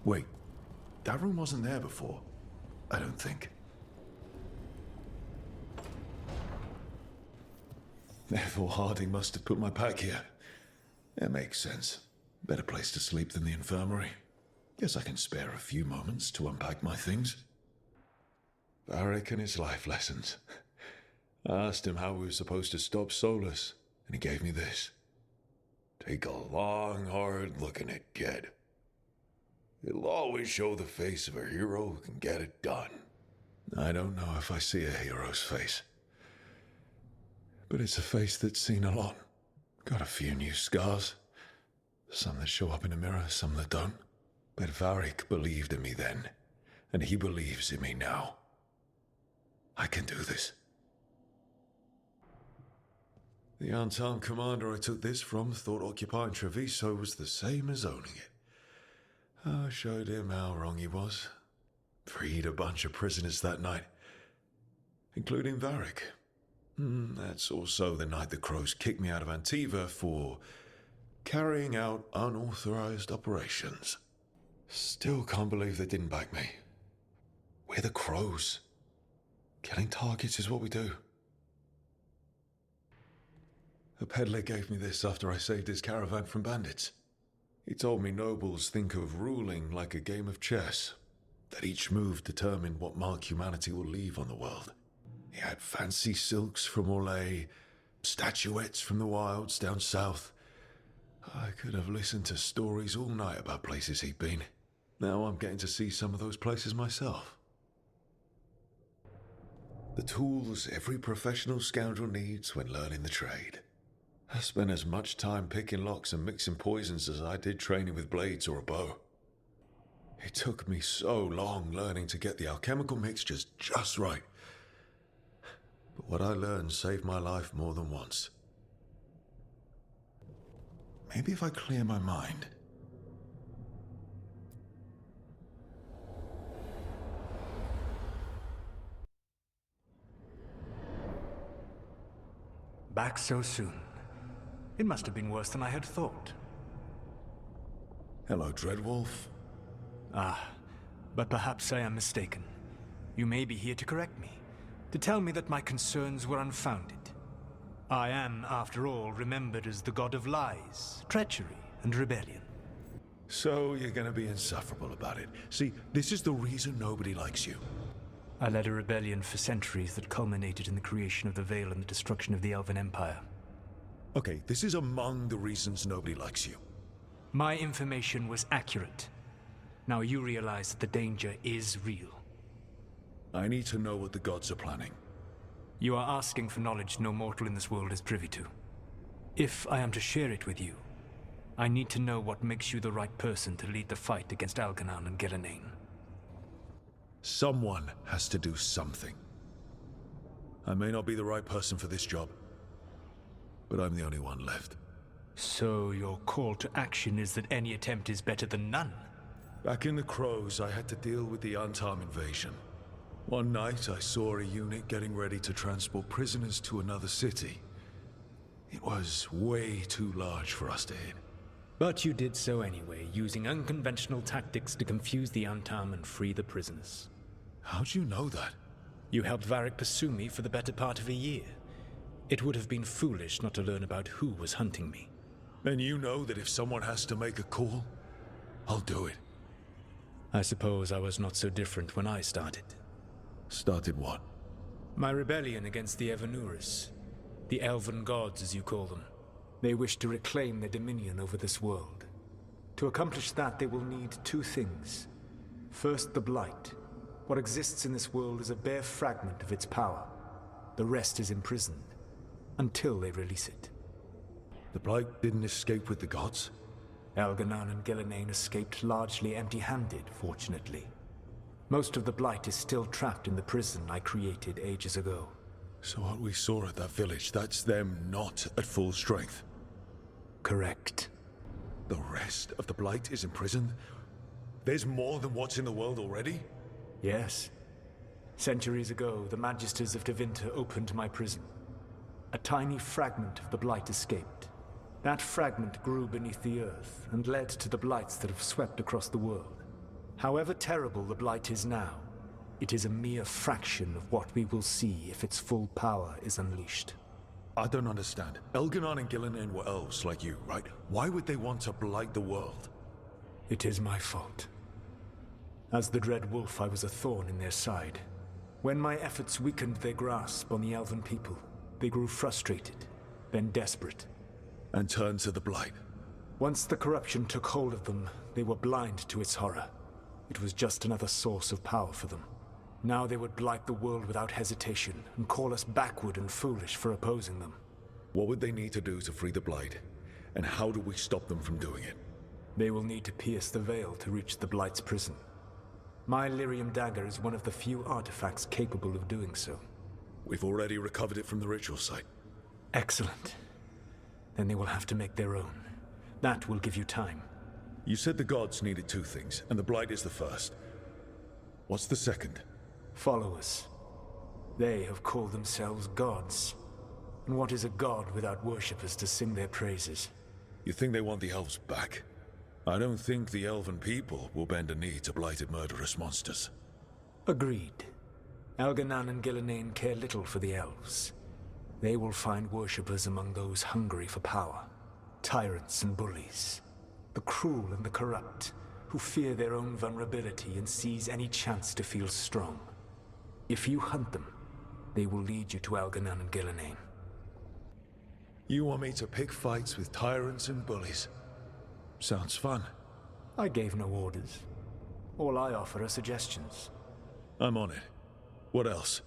Wait, that room wasn't there before. I don't think. Therefore, Harding must have put my pack here. It makes sense. Better place to sleep than the infirmary. Guess I can spare a few moments to unpack my things. Varric and his life lessons. I asked him how we were supposed to stop Solus, and he gave me this. Take a long, hard look at it, kid. It'll always show the face of a hero who can get it done. I don't know if I see a hero's face. But it's a face that's seen a lot. Got a few new scars. Some that show up in a mirror, some that don't. But Varric believed in me then, and he believes in me now. I can do this. The unarmed commander I took this from thought occupying Treviso was the same as owning it. I showed him how wrong he was. Freed a bunch of prisoners that night, including Varric. That's also the night the Crows kicked me out of Antiva for carrying out unauthorized operations. Still can't believe they didn't back me. We're the Crows. Killing targets is what we do. A peddler gave me this after I saved his caravan from bandits. He told me nobles think of ruling like a game of chess, that each move determined what mark humanity will leave on the world. He had fancy silks from Orlais, statuettes from the wilds down south. I could have listened to stories all night about places he'd been. Now I'm getting to see some of those places myself. The tools every professional scoundrel needs when learning the trade. I spent as much time picking locks and mixing poisons as I did training with blades or a bow. It took me so long learning to get the alchemical mixtures just right. But what I learned saved my life more than once. Maybe if I clear my mind. Back so soon. It must have been worse than I had thought. Hello, Dreadwolf. But perhaps I am mistaken. You may be here to correct me, to tell me that my concerns were unfounded. I am, after all, remembered as the god of lies, treachery, and rebellion. So you're gonna be insufferable about it. See, this is the reason nobody likes you. I led a rebellion for centuries that culminated in the creation of the Veil and the destruction of the Elven Empire. Okay, this is among the reasons nobody likes you. My information was accurate. Now you realize that the danger is real. I need to know what the gods are planning. You are asking for knowledge no mortal in this world is privy to. If I am to share it with you, I need to know what makes you the right person to lead the fight against Algernon and Gelinean. Someone has to do something. I may not be the right person for this job, but I'm the only one left. So your call to action is that any attempt is better than none? Back in the Crows, I had to deal with the Antarm invasion. One night, I saw a unit getting ready to transport prisoners to another city. It was way too large for us to hit. But you did so anyway, using unconventional tactics to confuse the Antarm and free the prisoners. How'd you know that? You helped Varric pursue me for the better part of a year. It would have been foolish not to learn about who was hunting me. Then you know that if someone has to make a call, I'll do it. I suppose I was not so different when I started. Started what? My rebellion against the Evanuris. The Elven gods, as you call them. They wish to reclaim their dominion over this world. To accomplish that, they will need two things. First, the Blight. What exists in this world is a bare fragment of its power. The rest is imprisoned, until they release it. The Blight didn't escape with the gods? Algernon and Gelinean escaped largely empty-handed, fortunately. Most of the Blight is still trapped in the prison I created ages ago. So what we saw at that village, that's them not at full strength? Correct. The rest of the Blight is imprisoned? There's more than what's in the world already? Yes. Centuries ago, the Magisters of Tevinter opened my prison. A tiny fragment of the Blight escaped. That fragment grew beneath the earth and led to the Blights that have swept across the world. However terrible the Blight is now, it is a mere fraction of what we will see if its full power is unleashed. I don't understand. Elganon and Gillinan were elves like you, right? Why would they want to blight the world? It is my fault. As the Dread Wolf, I was a thorn in their side. When my efforts weakened their grasp on the Elven people, they grew frustrated, then desperate. And turned to the Blight. Once the corruption took hold of them, they were blind to its horror. It was just another source of power for them. Now they would blight the world without hesitation, and call us backward and foolish for opposing them. What would they need to do to free the Blight? And how do we stop them from doing it? They will need to pierce the veil to reach the Blight's prison. My Lyrium dagger is one of the few artifacts capable of doing so. We've already recovered it from the ritual site. Excellent. Then they will have to make their own. That will give you time. You said the gods needed two things, and the Blight is the first. What's the second? Followers. They have called themselves gods. And what is a god without worshippers to sing their praises? You think they want the elves back? I don't think the elven people will bend a knee to blighted murderous monsters. Agreed. Elganon and Gillinan care little for the elves. They will find worshippers among those hungry for power. Tyrants and bullies. The cruel and the corrupt, who fear their own vulnerability and seize any chance to feel strong. If you hunt them, they will lead you to Elganon and Gillinan. You want me to pick fights with tyrants and bullies? Sounds fun. I gave no orders. All I offer are suggestions. I'm on it. What else?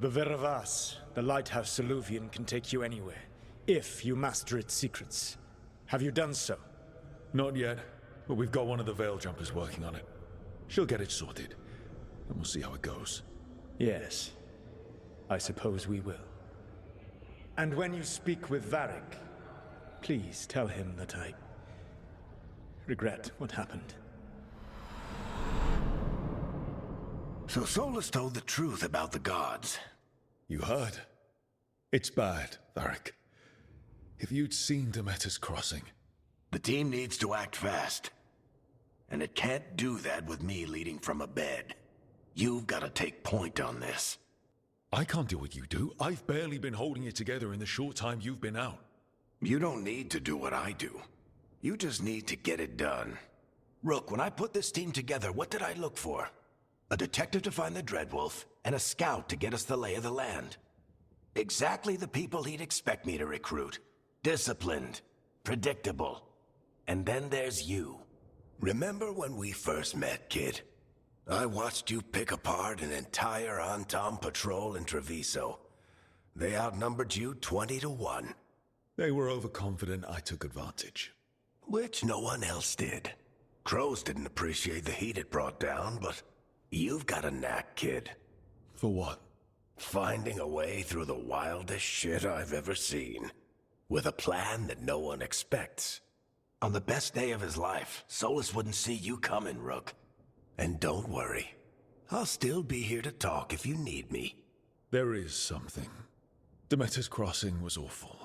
The Vi Revas, the lighthouse Soluvian, can take you anywhere, if you master its secrets. Have you done so? Not yet, but we've got one of the Veil Jumpers working on it. She'll get it sorted, and we'll see how it goes. Yes. I suppose we will. And when you speak with Varric, please tell him that I regret what happened. So Solus told the truth about the gods. You heard? It's bad, Varric. If you'd seen Demeter's crossing... The team needs to act fast. And it can't do that with me leading from a bed. You've got to take point on this. I can't do what you do. I've barely been holding it together in the short time you've been out. You don't need to do what I do. You just need to get it done. Rook, when I put this team together, what did I look for? A detective to find the Dreadwolf, and a scout to get us the lay of the land. Exactly the people he'd expect me to recruit. Disciplined, predictable. And then there's you. Remember when we first met, kid? I watched you pick apart an entire Antom patrol in Treviso. They outnumbered you 20-1. They were overconfident. I took advantage. Which no one else did. Crows didn't appreciate the heat it brought down, but you've got a knack, kid. For what? Finding a way through the wildest shit I've ever seen. With a plan that no one expects. On the best day of his life, Solus wouldn't see you coming, Rook. And don't worry. I'll still be here to talk if you need me. There is something. Demeter's crossing was awful.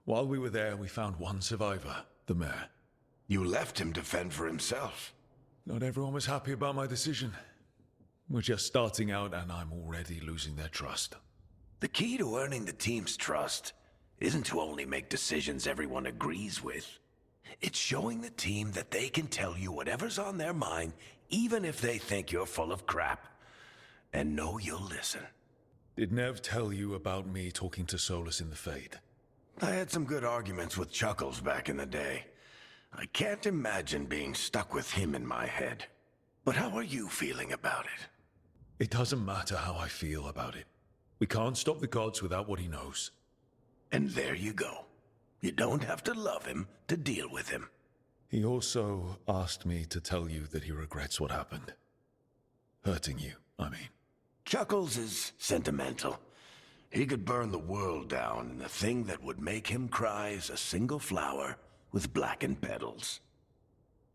While we were there, we found one survivor, the mayor. You left him to fend for himself. Not everyone was happy about my decision. We're just starting out and I'm already losing their trust. The key to earning the team's trust isn't to only make decisions everyone agrees with. It's showing the team that they can tell you whatever's on their mind, even if they think you're full of crap. And know you'll listen. Did Nev tell you about me talking to Solus in the Fade? I had some good arguments with Chuckles back in the day. I can't imagine being stuck with him in my head. But how are you feeling about it? It doesn't matter how I feel about it. We can't stop the gods without what he knows. And there you go. You don't have to love him to deal with him. He also asked me to tell you that he regrets what happened. Hurting you, I mean. Chuckles is sentimental. He could burn the world down, and the thing that would make him cry is a single flower with blackened petals.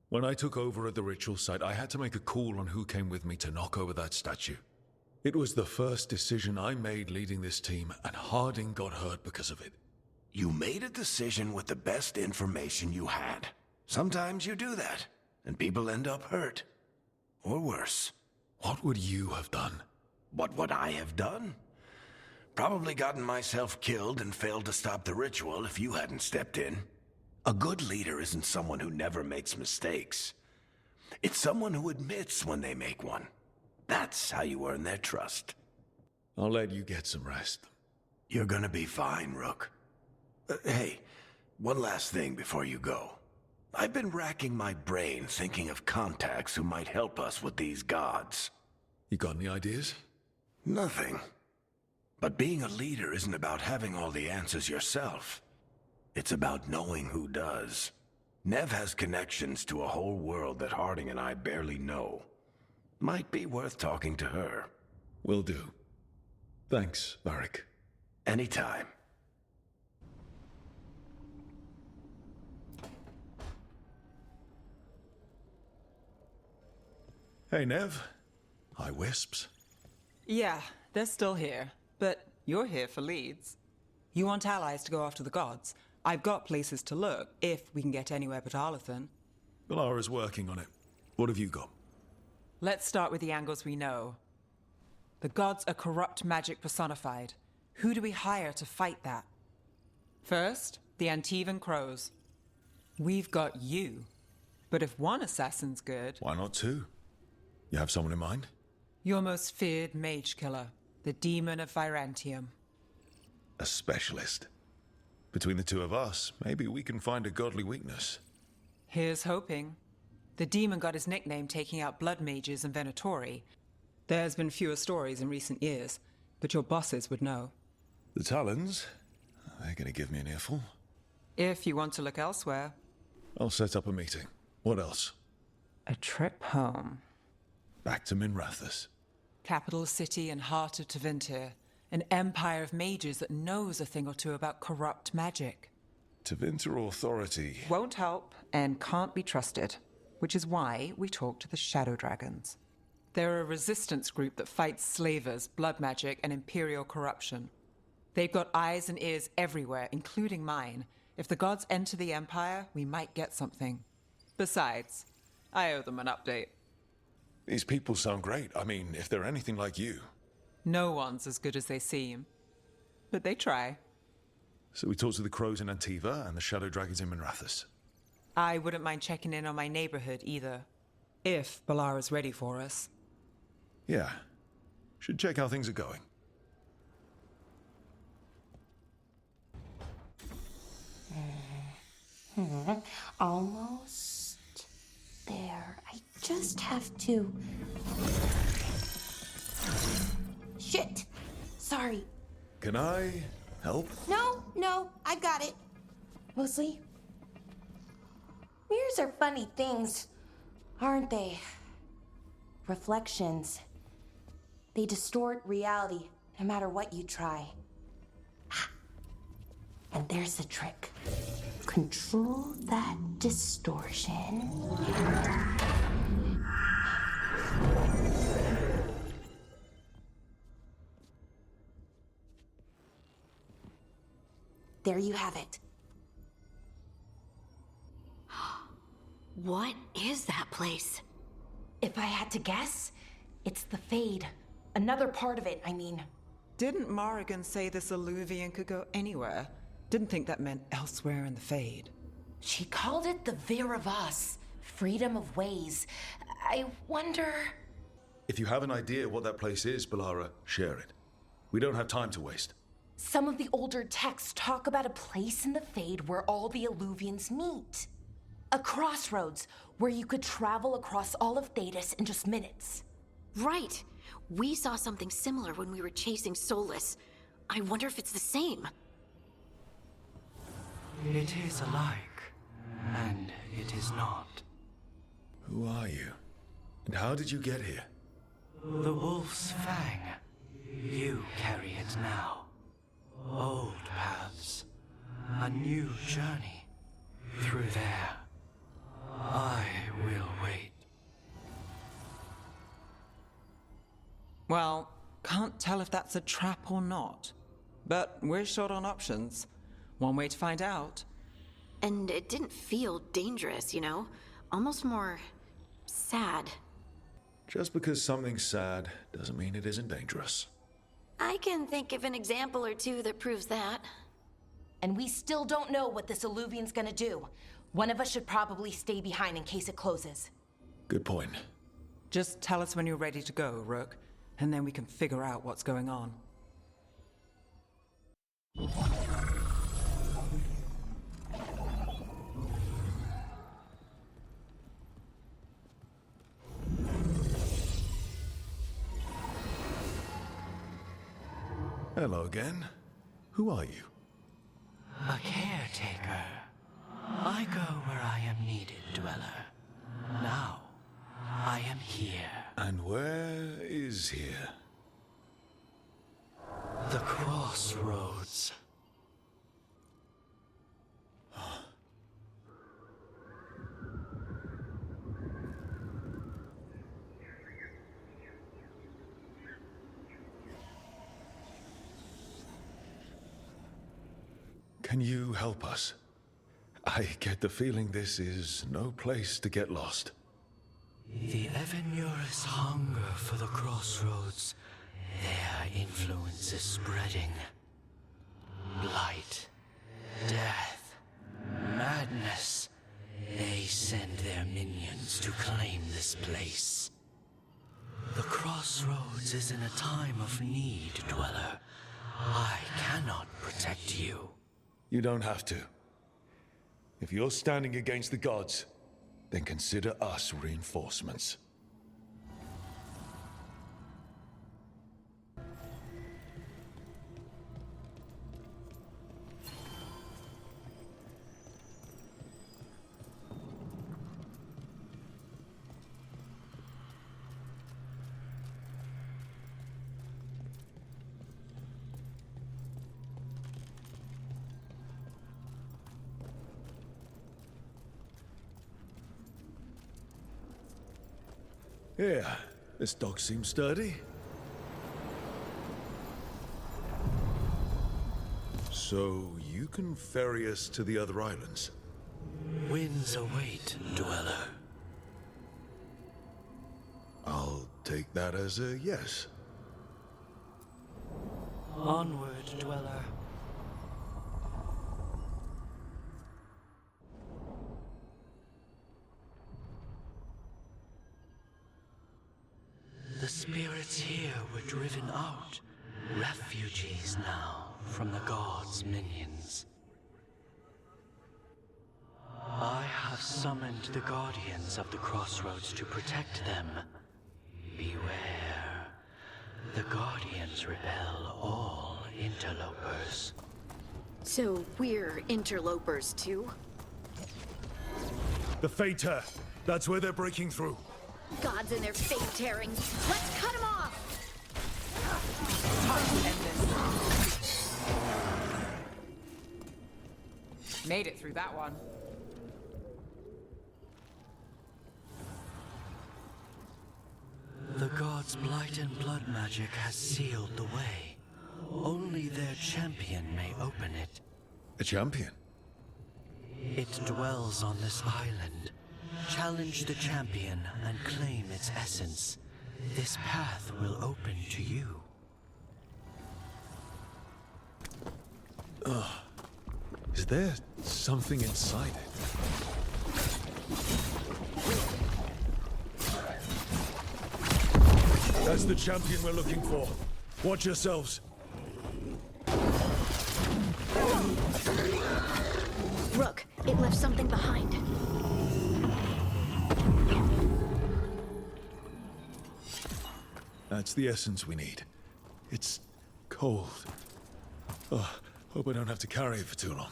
When I took over at the ritual site, I had to make a call on who came with me to knock over that statue. It was the first decision I made leading this team, and Harding got hurt because of it. You made a decision with the best information you had. Sometimes you do that, and people end up hurt. or worse. What would you have done? What would I have done? Probably gotten myself killed and failed to stop the ritual if you hadn't stepped in. A good leader isn't someone who never makes mistakes. It's someone who admits when they make one. That's how you earn their trust. I'll let you get some rest. You're gonna be fine, Rook. Hey, one last thing before you go. I've been racking my brain thinking of contacts who might help us with these gods. You got any ideas? Nothing. But being a leader isn't about having all the answers yourself. It's about knowing who does. Nev has connections to a whole world that Harding and I barely know. Might be worth talking to her. Will do. Thanks, Varric. Anytime. Hey, Nev. Hi, Wisps. Yeah, they're still here. But you're here for leads. You want allies to go after the gods? I've got places to look, if we can get anywhere but Arlathan. Bellara's working on it. What have you got? Let's start with the angles we know. The gods are corrupt magic personified. Who do we hire to fight that? First, the Antivan Crows. We've got you. But if one assassin's good... Why not two? You have someone in mind? Your most feared mage killer, the Demon of Virantium. A specialist. Between the two of us, maybe we can find a godly weakness. Here's hoping. The demon got his nickname taking out blood mages and Venatori. There's been fewer stories in recent years, but your bosses would know. The Talons? They're gonna give me an earful. If you want to look elsewhere. I'll set up a meeting. What else? A trip home. Back to Minrathous. Capital city and heart of Tevinter. An empire of mages that knows a thing or two about corrupt magic. Tevinter authority. Won't help and can't be trusted, which is why we talk to the Shadow Dragons. They're a resistance group that fights slavers, blood magic, and imperial corruption. They've got eyes and ears everywhere, including mine. If the gods enter the empire, we might get something. Besides, I owe them an update. These people sound great. I mean, if they're anything like you. No one's as good as they seem. But they try. So we talk to the Crows in Antiva and the Shadow Dragons in Minrathous. I wouldn't mind checking in on my neighborhood either. If Bellara's ready for us. Yeah. Should check how things are going. Almost there. I just have to... Shit! Sorry. Can I help? No, I've got it. Mostly. Mirrors are funny things, aren't they? Reflections. They distort reality, no matter what you try. And there's the trick. Control that distortion. There you have it. What is that place? If I had to guess, it's the Fade. Another part of it, I mean. Didn't Morrigan say this Alluvian could go anywhere? Didn't think that meant elsewhere in the Fade. She called it the Vi Revas, freedom of ways. I wonder... If you have an idea what that place is, Bellara, share it. We don't have time to waste. Some of the older texts talk about a place in the Fade where all the Alluvians meet. A crossroads where you could travel across all of Theadas in just minutes. Right. We saw something similar when we were chasing Solus. I wonder if it's the same. It is alike, and it is not. Who are you? And how did you get here? The Wolf's Fang. You carry it now. Old paths. A new journey. Through there. I will wait. Well, can't tell if that's a trap or not. But we're short on options. One way to find out. And it didn't feel dangerous, you know? Almost more... sad. Just because something's sad doesn't mean it isn't dangerous. I can think of an example or two that proves that. And we still don't know what this Alluvian's gonna do. One of us should probably stay behind in case it closes. Good point. Just tell us when you're ready to go, Rook, and then we can figure out what's going on. Hello again. Who are you? A caretaker. I go where I am needed, Dweller. Now, I am here. And where is here? The Crossroads. Can you help us? I get the feeling this is no place to get lost. The Evanurus hunger for the Crossroads. Their influence is spreading. Blight, death, madness. They send their minions to claim this place. The Crossroads is in a time of need, Dweller. I cannot protect you. You don't have to. If you're standing against the gods, then consider us reinforcements. Yeah, this dog seems sturdy. So you can ferry us to the other islands? Winds await, Dweller. I'll take that as a yes. Onward, Dweller. The spirits here were driven out, refugees now from the gods' minions. I have summoned the guardians of the Crossroads to protect them. Beware. The guardians repel all interlopers. So we're interlopers too? The Fater! That's where they're breaking through. Gods and their fate tearing. Let's cut them off! Made it through that one. The gods' blight and blood magic has sealed the way. Only their champion may open it. A champion? It dwells on this island. Challenge the champion and claim its essence. This path will open to you. Is there something inside it? That's the champion we're looking for. Watch yourselves. Rook, it left something behind. That's the essence we need. It's cold. Oh, hope I don't have to carry it for too long.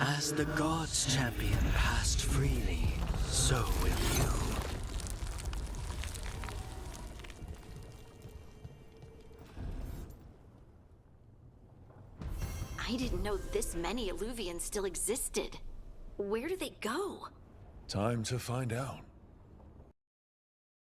As the gods' champion passed freely, so will you. I didn't know this many Alluvians still existed. Where do they go? Time to find out.